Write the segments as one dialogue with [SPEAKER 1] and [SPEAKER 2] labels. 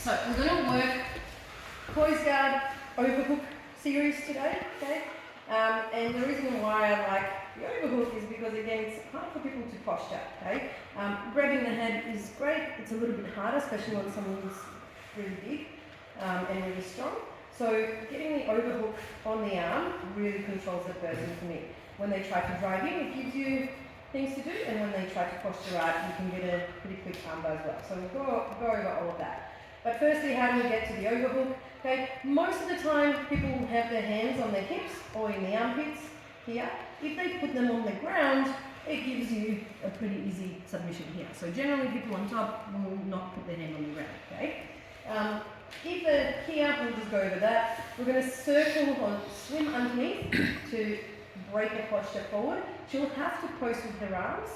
[SPEAKER 1] So we're going to work poise guard overhook series today, okay? And the reason why I like the overhook is because, again, it's hard for people to posture, okay? Grabbing the head is great. It's a little bit harder, especially when someone's really big and really strong. So getting the overhook on the arm really controls the person for me. When they try to drive in, it gives you things to do, and when they try to posture out, you can get a pretty quick armbar as well. So we'll go over all of that. But firstly, how do we get to the overhook? Okay, most of the time people will have their hands on their hips or in the armpits here. If they put them on the ground, it gives you a pretty easy submission here. So generally people on top will not put their hand on the ground, okay? If they're here, we'll just go over that. We're going to circle or swim underneath to break the posture forward. She'll have to post with her arms,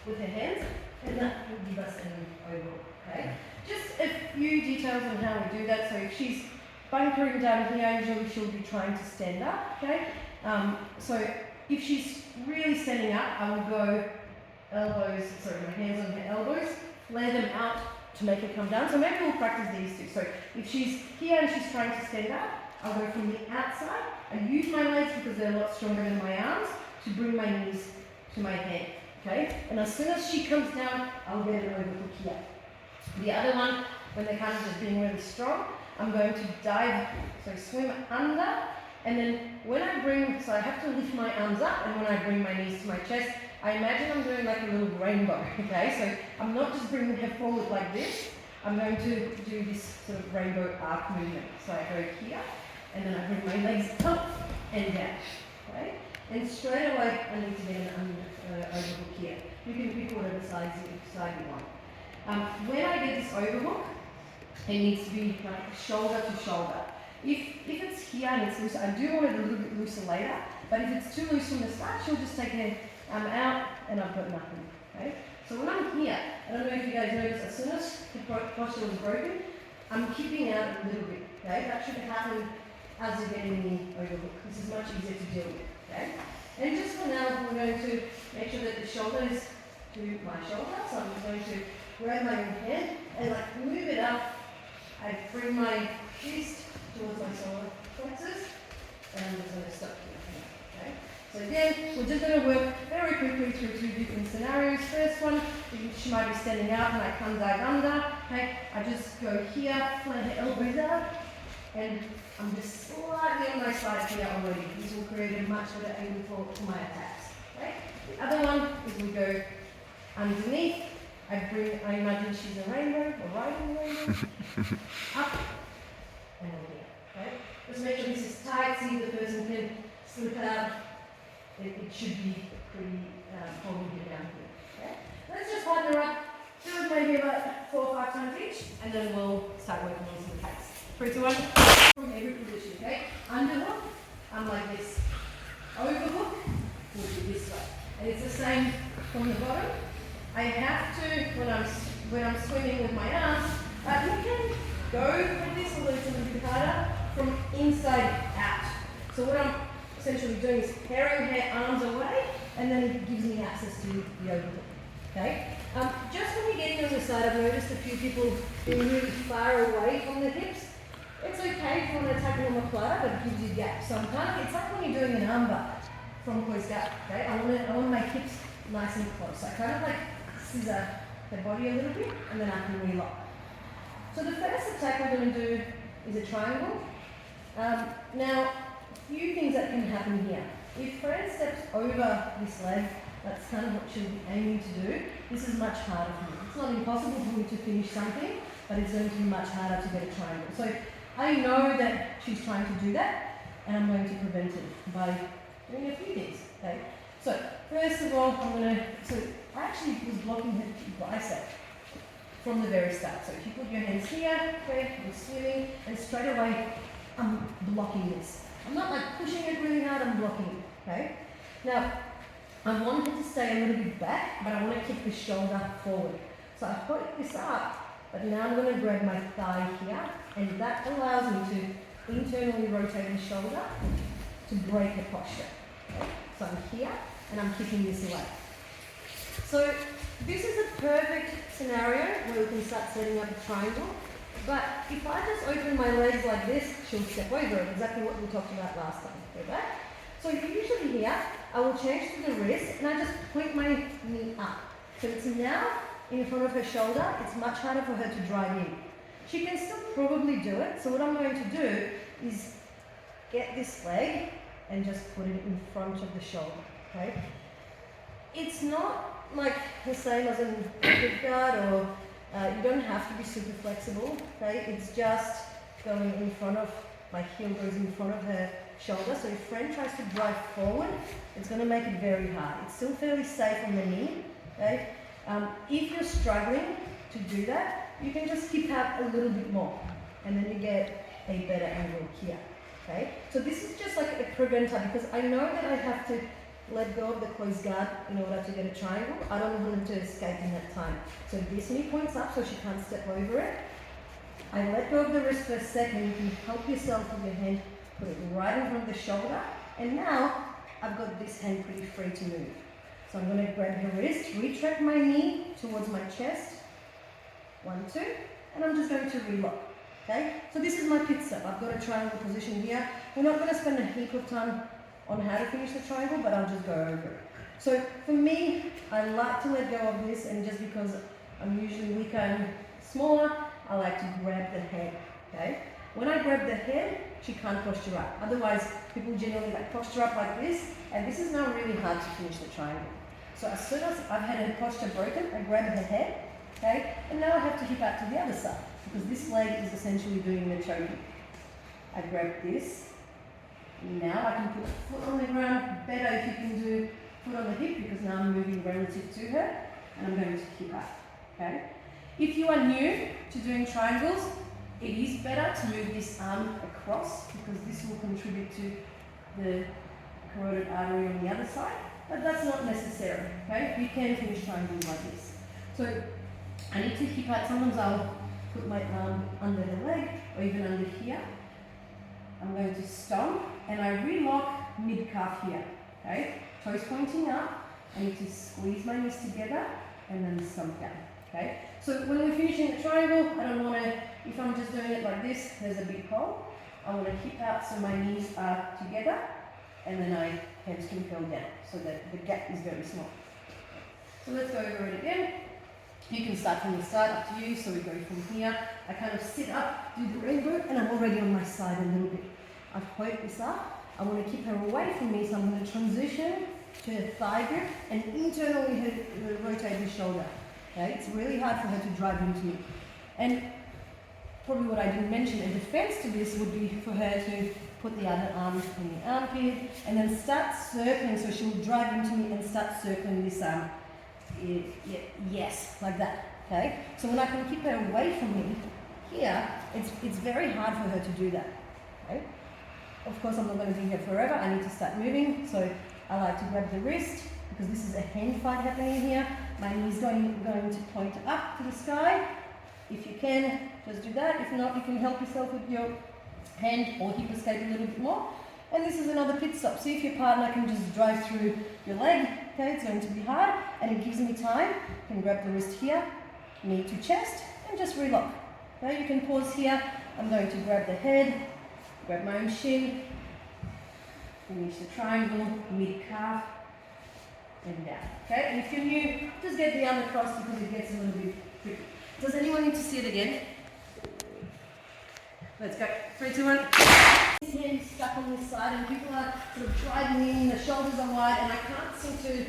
[SPEAKER 1] with her hands, and that will give us an overhook, okay? Just a few details on how we do that. So if she's bunkering down here, usually she'll be trying to stand up, okay? So if she's really standing up, I will go my hands on her elbows, flare them out to make her come down. So maybe we'll practice these two. So if she's here and she's trying to stand up, I'll go from the outside. I use my legs because they're a lot stronger than my arms to bring my knees to my head, okay? And as soon as she comes down, I'll get an overhook here. The other one, when they're kind of just being really strong, I'm going to dive, so swim under, and then when I bring, so I have to lift my arms up, and when I bring my knees to my chest, I imagine I'm doing like a little rainbow, okay? So I'm not just bringing her forward like this, I'm going to do this sort of rainbow arc movement. So I go here, and then I bring my legs up and down, okay? And straight away, I need to get an overhook here. You can pick whatever side you want. When I get this overhook, it needs to be like shoulder to shoulder. If it's here and it's loose, I do want it a little bit looser later, but if it's too loose from the start, she'll just take her arm out and I've got nothing, okay? So when I'm here, I don't know if you guys notice, as soon as the posture was broken, I'm keeping out a little bit, okay? That should happen as you're getting the overhook. This is much easier to deal with, okay? And just for now, we're going to make sure that the shoulder is to my shoulder, so I'm just going to grab my head and like move it up. I bring my fist towards my solar plexus and I'm just going to stop here. Okay? So again, we're just going to work very quickly through two different scenarios. First one, she might be standing out and I come dive under. Okay? I just go here, flare the elbows out, and I'm just slightly on my side here already. This will create a much better angle for my attacks. Okay? The other one is we go underneath. I imagine she's a rainbow, or riding a rainbow, up and over here, okay? Just make sure this is tight, see if the person can slip out. It should be pretty holding it down here, okay? Let's just partner up, do it maybe about 4 or 5 times each, and then we'll start working on some attacks. 3, 2, 1, from every position, okay? Underhook, I'm like this. Overhook, we'll do this way. And it's the same from the bottom. I have to, when I'm swimming with my arms, you can go like this, although it's a little bit harder, from inside out. So what I'm essentially doing is carrying her arms away, and then it gives me access to the overhook. Okay? Just when you're getting on the side, I've noticed a few people being really far away from the hips. It's okay if you want to attack an Omaplata, but it gives you gaps. So I'm kind of, it's like when you're doing an armbar from poise guard. Okay? I want my hips nice and close. I kind of like scissor the body a little bit, and then I can relock. So the first attack we're going to do is a triangle. Now, a few things that can happen here. If Fran steps over this leg, that's kind of what she'll be aiming to do. This is much harder for me. It's not impossible for me to finish something, but it's going to be much harder to get a triangle. So I know that she's trying to do that, and I'm going to prevent it by doing a few things. Okay? So first of all, I actually was blocking her bicep from the very start. So if you put your hands here, okay, you're swimming, and straight away I'm blocking this. I'm not like pushing it really hard, I'm blocking it, okay? Now, I want her to stay a little bit back, but I want to kick the shoulder forward. So I've got this up, but now I'm going to grab my thigh here, and that allows me to internally rotate the shoulder to break the posture. Okay? So I'm here, and I'm kicking this away. So this is a perfect scenario where we can start setting up a triangle. But if I just open my legs like this, she'll step over it, exactly what we talked about last time. Go back. So usually here, I will change to the wrist and I just point my knee up. So it's now in front of her shoulder. It's much harder for her to drive in. She can still probably do it. So what I'm going to do is get this leg and just put it in front of the shoulder, okay? It's not like the same as a grip guard, or you don't have to be super flexible, okay? It's just going in front of, my heel goes in front of her shoulder. So if friend tries to drive forward, it's going to make it very hard. It's still fairly safe on the knee, okay? If you're struggling to do that, you can just keep out a little bit more, and then you get a better angle here, okay? So this is just like a preventer, because I know that I have to let go of the closed guard in order to get a triangle. I don't want them to escape in that time. So this knee points up so she can't step over it. I let go of the wrist for a second. You can help yourself with your hand, put it right in front of the shoulder, and now I've got this hand pretty free to move. So I'm going to grab her wrist, retract my knee towards my chest, 1, 2, and I'm just going to relock. Okay? So this is my pit stop. I've got a triangle position here. We're not going to spend a heap of time on how to finish the triangle, but I'll just go over it. So for me, I like to let go of this, and just because I'm usually weaker and smaller, I like to grab the head. Okay? When I grab the head, she can't posture up. Otherwise, people generally like posture up like this, and this is now really hard to finish the triangle. So as soon as I've had her posture broken, I grab her head, okay, and now I have to hip out to the other side, because this leg is essentially doing the choking. I grab this. Now I can put foot on the ground. Better if you can do foot on the hip, because now I'm moving relative to her, and I'm going to hip out, okay? If you are new to doing triangles, it is better to move this arm across, because this will contribute to the carotid artery on the other side, but that's not necessary, okay? You can finish triangles like this. So I need to hip out. Sometimes I'll put my arm under the leg, or even under here. I'm going to stomp, and I relock mid-calf here, okay? Toes pointing up. I need to squeeze my knees together, and then stomp down, okay? So when we're finishing the triangle, I don't want to, if I'm just doing it like this, there's a big hole. I want to hip out so my knees are together, and then I hands can curl down, so that the gap is very small. So let's go over it again. You can start from the start, up to you. So we go from here. I kind of sit up, do the rainbow, and I'm already on my side a little bit. I've poked this up. I want to keep her away from me, so I'm going to transition to her thigh grip and internally rotate the shoulder. Okay? It's really hard for her to drive into me. And probably what I didn't mention, a defense to this would be for her to put the other arm in the armpit and then start circling, so she'll drive into me and start circling this arm. Yes, like that, okay? So when I can keep her away from me, here, it's very hard for her to do that, okay? Of course, I'm not going to be here forever. I need to start moving, so I like to grab the wrist, because this is a hand fight happening here. My knee's going to point up to the sky. If you can, just do that. If not, you can help yourself with your hand or hip escape a little bit more. And this is another pit stop. See if your partner can just drive through your leg. Okay, it's going to be hard, and it gives me time. You can grab the wrist here, knee to chest, and just relock. Okay, you can pause here. I'm going to grab the head, grab my own shin, finish the triangle, mid-calf, and down. Okay, and if you're new, just get the arm across, because it gets a little bit tricky. Does anyone need to see it again? Let's go. 3, 2, 1. This hand is stuck on this side, and people are sort of driving in, the shoulders are wide, and I can't seem to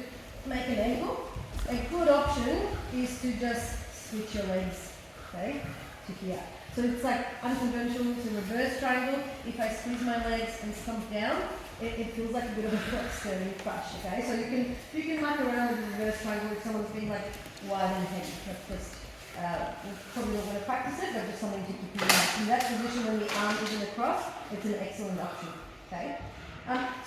[SPEAKER 1] make an angle. A good option is to just switch your legs, okay, to here. So it's like unconventional to reverse triangle. If I squeeze my legs and stomp down, it feels like a bit of a turning crush, okay? So you can muck around with the reverse triangle if someone's been like wide and heavy. That's just we're probably not going to practice it, but just something to keep in mind. In that position, when the arm isn't across, it's an excellent option, okay?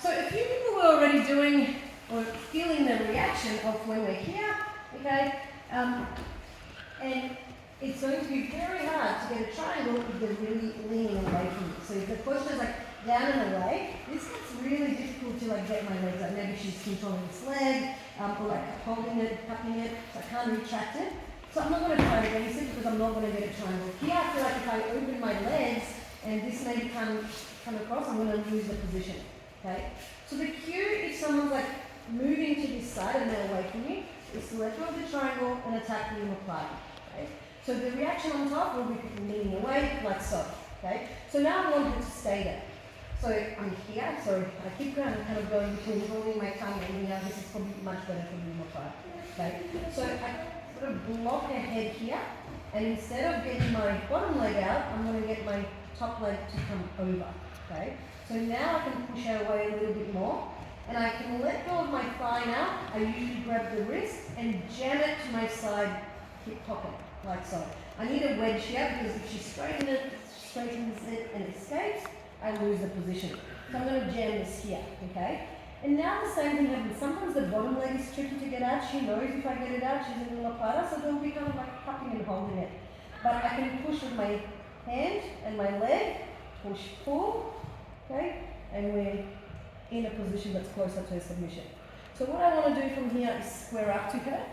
[SPEAKER 1] So a few people were already doing or feeling the reaction of when we're here, okay? And it's going to be very hard to get a triangle if they're really leaning away from it. So if the posture is like down and away, this gets really difficult to like get my legs up. Maybe she's controlling this leg, or like holding it, cupping it, so I can't retract it. So I'm not going to try it against it because I'm not going to get a triangle. Here I feel like if I open my legs and this maybe come across, I'm going to lose the position. Okay? So the cue, if someone's like moving to this side and they're away from you, is to let go of the triangle and attack the Omoplata. Okay? So the reaction on top will be people leaning away like so. Okay? So now I want her to stay there. So I'm here, so I keep kind of going between holding my tongue and here. This is probably much better for the Omoplata. Okay? So I sort of block her head here, and instead of getting my bottom leg out, I'm going to get my top leg to come over. Okay? So now I can push her away a little bit more, and I can let go of my thigh now. I usually grab the wrist and jam it to my side hip pocket, like so. I need a wedge here because if she straightens it and escapes, I lose the position. So I'm going to jam this here, okay? And now the same thing happens. Sometimes the bottom leg is tricky to get out. She knows if I get it out, she's in the Omoplata, so they'll be kind of like cupping and holding it. But I can push with my hand and my leg, push, pull, okay? And we're in a position that's closer to a submission. So what I want to do from here is square up to her,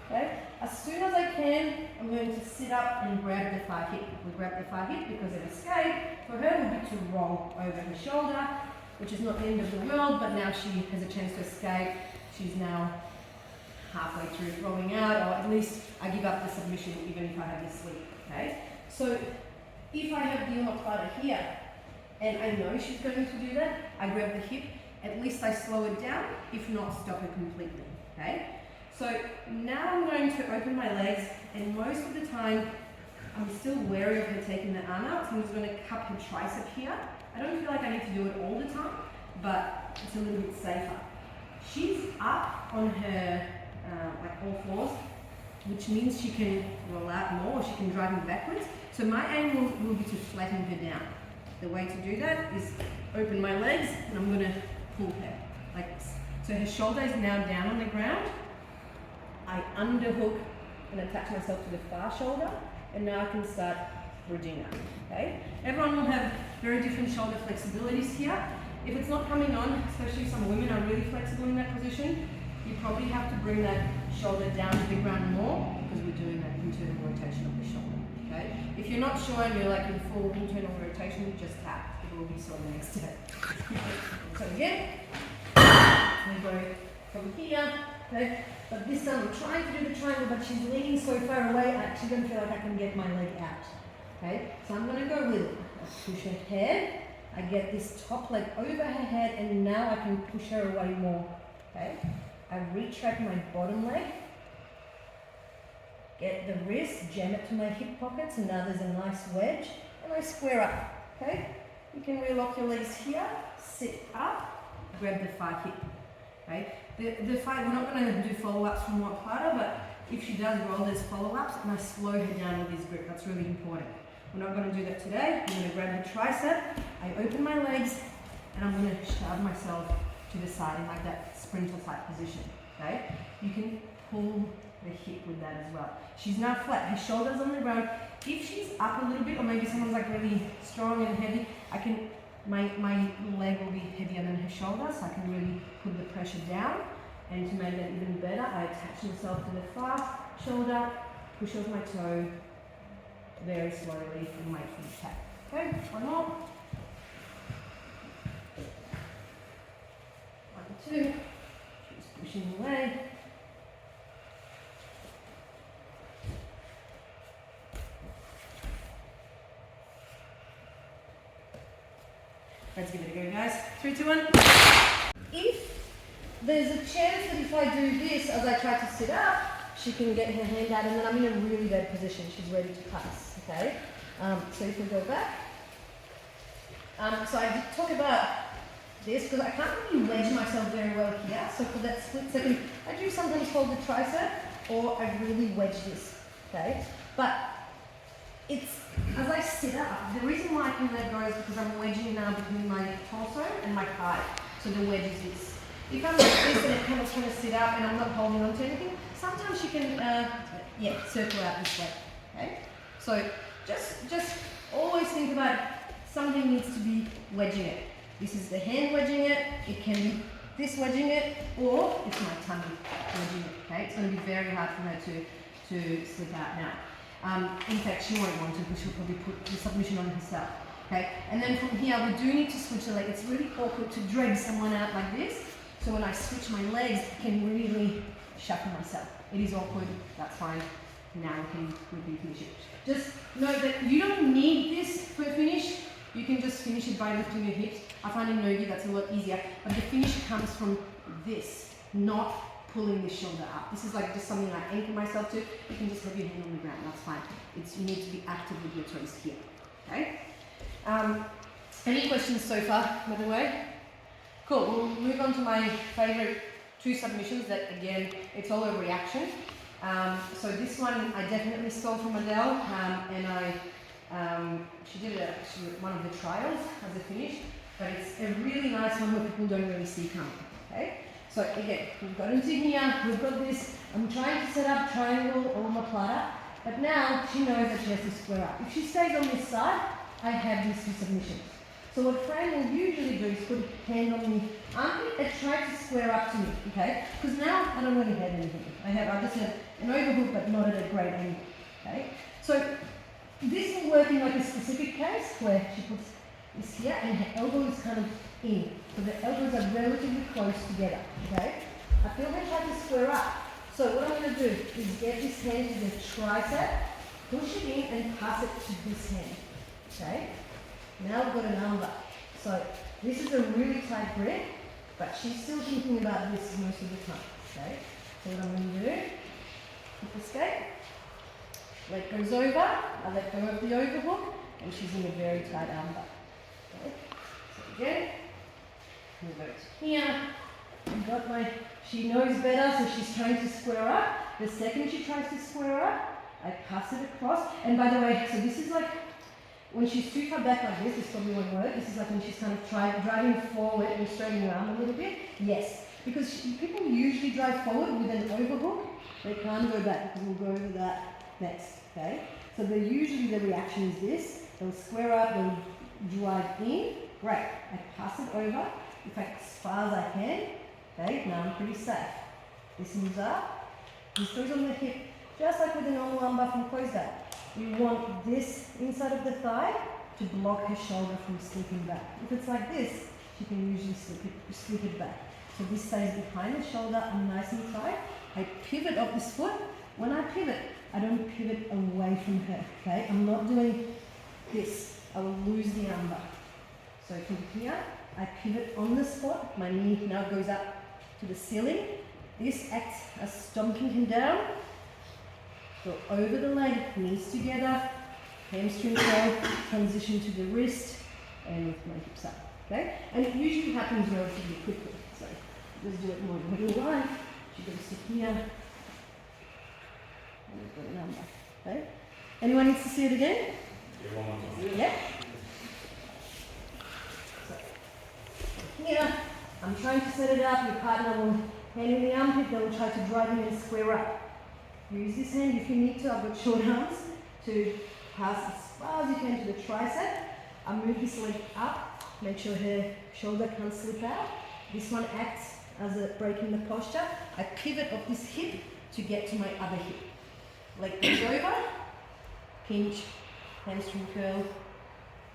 [SPEAKER 1] okay? As soon as I can, I'm going to sit up and grab the far hip. We grab the far hip because an escape for her would be to roll over her shoulder, which is not the end of the world, but now she has a chance to escape. She's now halfway through throwing out, or at least I give up the submission even if I have this sleep, okay? So if I have the Omoplata here, and I know she's going to do that, I grab the hip, at least I slow it down, if not stop her completely, okay? So now I'm going to open my legs, and most of the time I'm still wary of her taking the arm out, so I'm just going to cup her tricep here. I don't feel like I need to do it all the time, but it's a little bit safer. She's up on her like all fours, which means she can roll out more, or she can drive me backwards. So my aim will be to flatten her down. The way to do that is open my legs, and I'm going to pull her like this. So her shoulder is now down on the ground. I underhook and attach myself to the far shoulder, and now I can start bridging up. Okay? Everyone will have very different shoulder flexibilities here. If it's not coming on, especially some women are really flexible in that position, you probably have to bring that shoulder down to the ground more because we're doing that internal rotation of the shoulder. Okay? If you're not sure and you're like in full internal rotation, just tap. It will be sore the next day. So again, we go from here. Okay? But this time I'm trying to do the triangle, but she's leaning so far away, I actually don't feel like I can get my leg out. Okay? So I'm going to go with it. I push her head, I get this top leg over her head, and now I can push her away more. Okay? I retract my bottom leg, get the wrist, jam it to my hip pockets, and now there's a nice wedge, and I square up. Okay? You can relock your legs here, sit up, grab the far hip. Okay? The fight, we're not going to do follow-ups from Omaplata, but if she does roll, there's follow-ups, and I slow her down with this grip. That's really important. We're not going to do that today. I'm going to grab her tricep, I open my legs, and I'm going to shove myself to the side in like that sprinter type position. Okay? You can pull the hip with that as well. She's now flat. Her shoulder's on the ground. If she's up a little bit, or maybe someone's like really strong and heavy, I can. My leg will be heavier than her shoulder, so I can really put the pressure down. And to make that even better, I attach myself to the far shoulder, push off my toe very slowly, and wait for the tap. Okay, one more. 1, 2. She's pushing away. Let's give it a go, guys. 3, 2, 1. If there's a chance that if I do this as I try to sit up, she can get her hand out, and then I'm in a really bad position. She's ready to pass. Okay? So if we go back. So I did talk about this because I can't really wedge myself very well here. So for that split second, I do sometimes hold the tricep, or I really wedge this. Okay? But it's, as I sit up, the reason why I can let go is because I'm wedging now between my torso and my thigh. So the wedge is this. If I'm like this and it kind of trying to sit up and I'm not holding on to anything, sometimes you can, circle out this way. Okay? So just always think about something needs to be wedging it. This is the hand wedging it. It can be this wedging it, or it's my tummy wedging it. Okay? It's going to be very hard for her to slip out now. In fact, she won't want to because she'll probably put the submission on herself. Okay, and then from here we do need to switch the leg. It's really awkward to drag someone out like this. So when I switch my legs, I can really shuffle myself. It is awkward, that's fine. Now we can finish it. Just note that you don't need this for a finish. You can just finish it by lifting your hips. I find in no-gi that's a lot easier. But the finish comes from this, not pulling the shoulder up. This is like just something I anchor myself to. You can just have your hand on the ground, that's fine. You need to be active with your toes here. Okay? Any questions so far, by the way? Cool, we'll move on to my favorite two submissions that, again, it's all a reaction. So this one I definitely stole from Adele, and she did it at actually one of the trials as a finish, but it's a really nice one where people don't really see coming, okay? So again, we've got into here, we've got this, I'm trying to set up triangle or Omaplata, but now she knows that she has to square up. If she stays on this side, I have these two submissions. So what Fran will usually do is put a hand on the armpit and try to square up to me, okay? Because now I don't really have anything. I just have an overhook, but not at a great angle, okay? So this will work in like a specific case where she puts this here and her elbow is kind of in. So the elbows are relatively close together, okay? I feel her try to square up. So what I'm going to do is get this hand to the tricep, push it in and pass it to this hand, okay? Now I've got an armbar. So this is a really tight grip, but she's still thinking about this most of the time, okay? So what I'm going to do, hip escape, leg goes over, I let go of the overhook, and she's in a very tight armbar. Okay? So again, move over to here, I've got she knows better, so she's trying to square up. The second she tries to square up, I pass it across, and by the way, so this is like, when she's too far back like this probably won't work. This is like when she's kind of driving forward and straightening her arm a little bit. Yes, because people usually drive forward with an overhook. They can't go back because we'll go over that next, okay? So usually the reaction is this. They'll square up, they'll drive in. Great, I pass it over, in fact, as far as I can. Okay, now I'm pretty safe. This moves up, this goes on the hip, just like with a normal armbar from close down. We want this inside of the thigh to block her shoulder from slipping back. If it's like this, she can usually slip it back. So this stays behind the shoulder and nice and tight. I pivot off this foot. When I pivot, I don't pivot away from her, okay? I'm not doing this. I will lose the armbar. So from here, I pivot on the spot. My knee now goes up to the ceiling. This acts as stomping him down. Go over the leg, knees together, hamstring curl, transition to the wrist, and lift my hips up, okay? And it usually happens relatively quickly, so let's do it more in real life. She goes to here, and we've got a number, okay? Anyone needs to see it again? Yeah? So, here, I'm trying to set it up, your partner will hand in the armpit, they will try to drive in and square up. Use this hand if you need to. I've got short arms to pass as far as you can to the tricep. I move this leg up, make sure her shoulder can't slip out. This one acts as a break in the posture. I pivot off this hip to get to my other hip. Leg goes over, pinch, hamstring curl,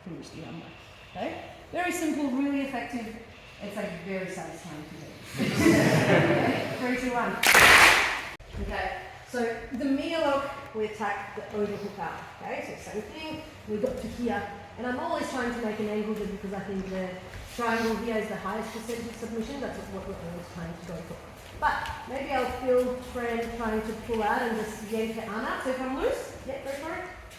[SPEAKER 1] finish the armbar. Okay? Very simple, really effective. It's like very satisfying to do. Okay? 3, 2, 1. Okay. So the media lock, we attack the overhook out, okay? So same thing, we got to here, and I'm always trying to make an angle just because I think the triangle here is the highest percentage of submission, that's what we're always trying to go for. But maybe I'll feel Fran trying to pull out and just yank her arm out, so if I'm loose, yeah, go for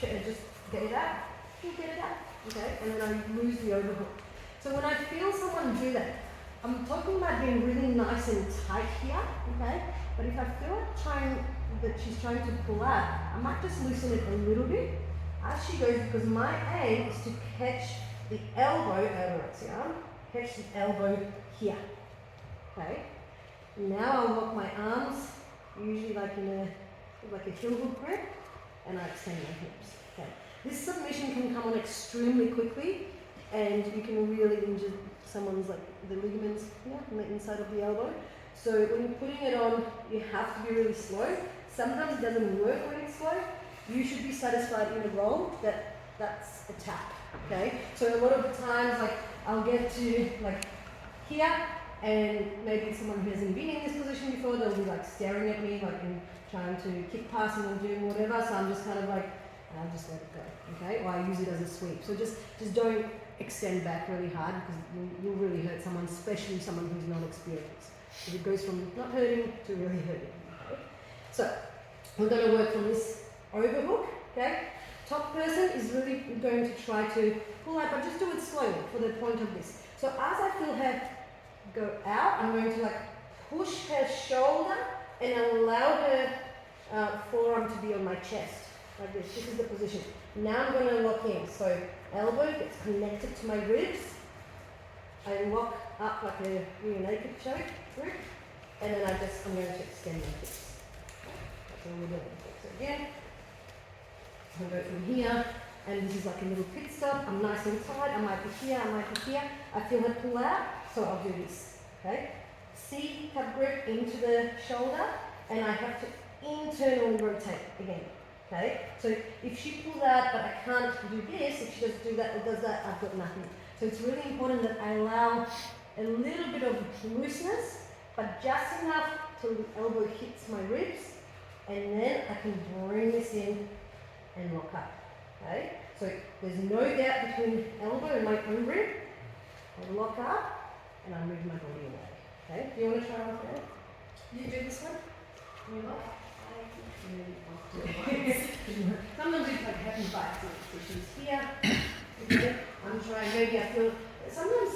[SPEAKER 1] it, just get it out, get it out, okay? And then I lose the overhook. So when I feel someone do that, I'm talking about being really nice and tight here, okay? But if I feel like that she's trying to pull out, I might just loosen it a little bit as she goes, because my aim is to catch the elbow, catch the elbow here, okay? Now I'll lock my arms, usually like a heel hook grip, and I extend my hips, okay? This submission can come on extremely quickly, and you can really injure someone's like the ligaments here on the inside of the elbow. So when you're putting it on, you have to be really slow. sometimes it doesn't work when it's slow. You should be satisfied in a roll that that's a tap, okay? So a lot of the times, like, I'll get to, like, here, and maybe someone who hasn't been in this position before, they'll be, like, staring at me, like, and trying to kick past and doing whatever, so I'm just kind of like, I'll just let it go, okay? Or I use it as a sweep. So just don't extend back really hard, because you'll really hurt someone, especially someone who's not experienced. Because it goes from not hurting to really hurting, okay? So, we're going to work from this overhook, okay? Top person is really going to try to pull out, but just do it slowly for the point of this. So as I feel her go out, I'm going to like push her shoulder and allow her forearm to be on my chest, like this. This is the position. Now I'm going to lock in. So elbow gets connected to my ribs. I lock up like a rear naked choke grip, and then I'm going to extend my hips. That's all we're doing. So again, I'll go from here, and this is like a little pit stop. I'm nice and tight. I might be here, I might be here. I feel her pull out, so I'll do this. Okay? C cup grip into the shoulder, and I have to internally rotate again. Okay? So if she pulls out, but I can't do this, if she doesn't do that or does that, I've got nothing. So it's really important that I allow a little bit of looseness, but just enough till the elbow hits my ribs, and then I can bring this in and lock up. Okay? So there's no gap between elbow and my own rib. I lock up and I move my body away. Okay? Do you want to try one there? You do this one? You lock? Sometimes it's like happy bites. So she's here. Okay? I'm trying, maybe I feel, sometimes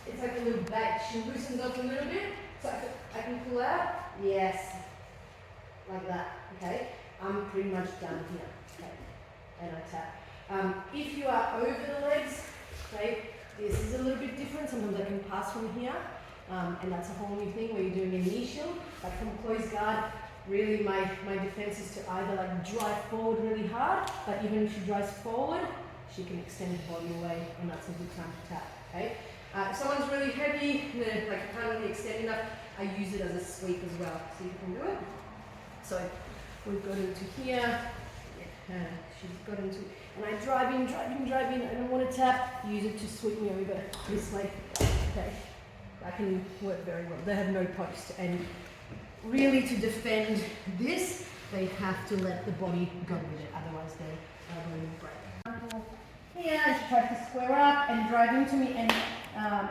[SPEAKER 1] it's like a little bait. She loosens up a little bit, so I can pull out. Yes. Like that. Okay? I'm pretty much done here. Okay? And I tap. If you are over the legs, okay, this is a little bit different. Sometimes I can pass from here, and that's a whole new thing where you're doing a knee shield. Like from closed guard, really my defense is to either like drive forward really hard, but even if she drives forward, she can extend her body away, and that's a good time to tap. Okay. If someone's really heavy, they're like can't really extend enough, I use it as a sweep as well. So you can do it. So we've got into here. She's got into, and I drive in, I don't want to tap, use it to sweep me over this way. Okay, that can work very well. They have no post, and really to defend this, they have to let the body go with it, otherwise they will break. Here, she tries to square up and drive into me and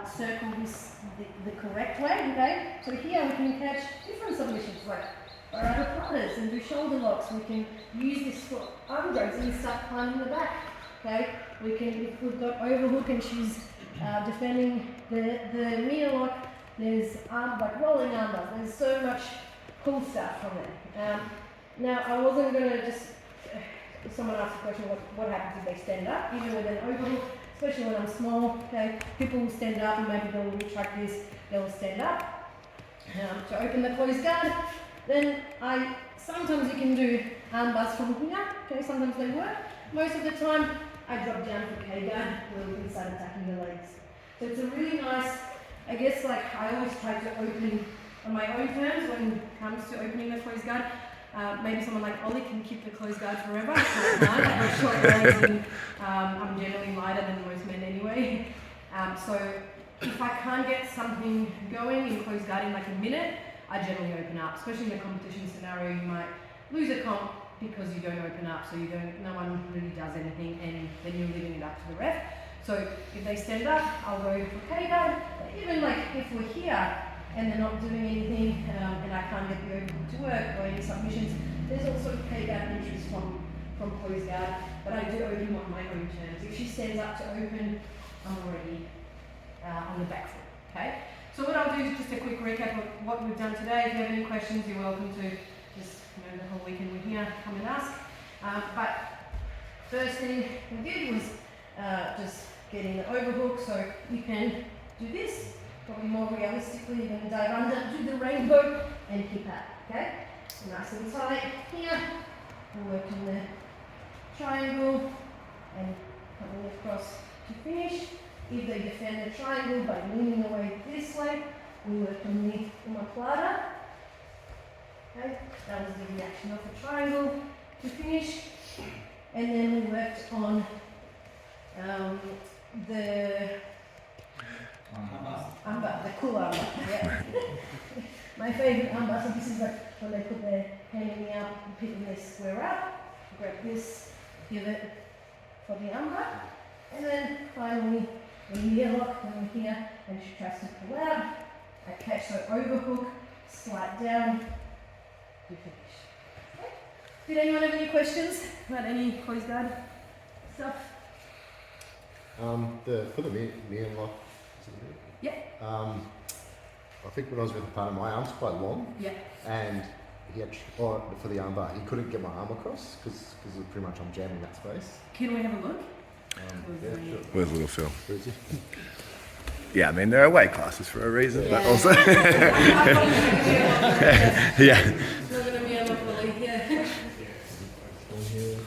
[SPEAKER 1] circle this the correct way, okay? So here we can catch different submissions, like Omaplatas and do shoulder locks. We can use this for armbar and start climbing the back. Okay, we can, if we've got overhook and she's defending the mirror lock, there's like rolling armbars. There's so much cool stuff from it. Now I wasn't going to just, if someone asked a question, what happens if they stand up, even with an overhook, especially when I'm small, okay, people will stand up and maybe they'll retract this, they'll stand up. To open the closed guard, then sometimes you can do arm bars from here, okay, sometimes they work. Most of the time, I drop down for K-guard where we can start attacking the legs. So it's a really nice, I guess like I always try to open on my own terms when it comes to opening the closed guard. Maybe someone like Ollie can keep the closed guard forever. I can't. I have short legs and I'm generally lighter than most men anyway. So if I can't get something going in closed guard in like a minute, I generally open up. Especially in a competition scenario, you might lose a comp because you don't open up, so no one really does anything, and then you're leaving it up to the ref. So if they stand up, I'll go for K-guard. Even like if we're here and they're not doing anything, and I can't get the overhook to work or any submissions, there's also K-guard entries from closed guard, but I do open on my own terms. If she stands up to open, I'm already on the back foot. Okay. So what I'll do is just a quick recap of what we've done today. If you have any questions, you're welcome to just, the whole weekend we're here, come and ask. But first thing we did was just getting the overhook, so you can do this, probably more realistically. You're going to dive under, do the rainbow, and keep out, okay? So nice and tight here, and work in the triangle, and coming across to finish. If they defend the triangle by leaning away this way, we work on the Omaplata. Okay, that was the reaction of the triangle to finish. And then we worked on the Armbar, the cool Armbar. Yeah. My favourite Armbar. So this is like when they put their hand in the arm, picking this square up, grab this, give it for the Armbar, and then finally when you lock down here and she tries to pull out, I catch, so overhook, slide down, you finish. Okay. Did anyone have any questions about any Coast Guard stuff?
[SPEAKER 2] For the me lock.
[SPEAKER 1] Yeah.
[SPEAKER 2] I think when I was with the partner, my arm's quite long.
[SPEAKER 1] Yeah.
[SPEAKER 2] And he had, or for the armbar, he couldn't get my arm across because pretty much I'm jamming that space.
[SPEAKER 1] Can we have a look?
[SPEAKER 2] Yeah, sure.
[SPEAKER 3] Where's little Phil?
[SPEAKER 2] Where is he?
[SPEAKER 3] Yeah, I mean, there are weight classes for a reason, but
[SPEAKER 1] Yeah.
[SPEAKER 3] also. Yeah.
[SPEAKER 1] It's not going to be a lot of leak, yeah.
[SPEAKER 2] One here.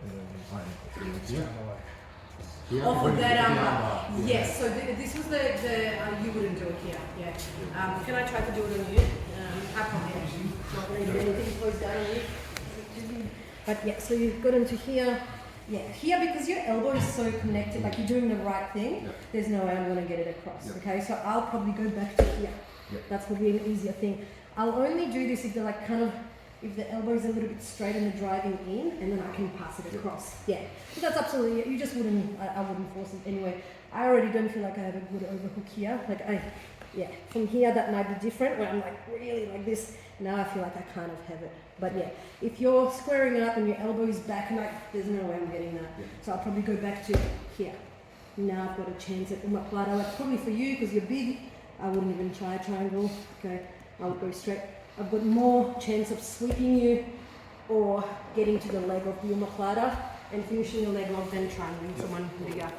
[SPEAKER 2] And then yeah.
[SPEAKER 1] Off of that armbar. Yes, so this was you wouldn't do it here, yeah. Can I try to do it on you? I probably actually not going to do anything close down on you. But yeah, so you've got into here. Yeah, here because your elbow is so connected, like you're doing the right thing,
[SPEAKER 2] Yeah.
[SPEAKER 1] there's no way I'm going to get it across,
[SPEAKER 2] Yeah.
[SPEAKER 1] okay? So I'll probably go back to here.
[SPEAKER 2] Yeah.
[SPEAKER 1] That's probably an easier thing. I'll only do this if they're like kind of, if the elbow is a little bit straight and they're driving in, and then I can pass it across. Yeah, so that's absolutely, you just wouldn't, I wouldn't force it anyway. I already don't feel like I have a good overhook here. Like yeah, from here that might be different, where I'm like really like this. Now I feel like I kind of have it. But yeah, if you're squaring it up and your elbow is back, and like, there's no way I'm getting that.
[SPEAKER 2] Yeah.
[SPEAKER 1] So I'll probably go back to here. Now I've got a chance at Omaplata. Like probably for you, because you're big, I wouldn't even try a triangle. Okay, I would go straight. I've got more chance of sweeping you or getting to the leg of the Omoplata and finishing the leg off than triangling someone bigger.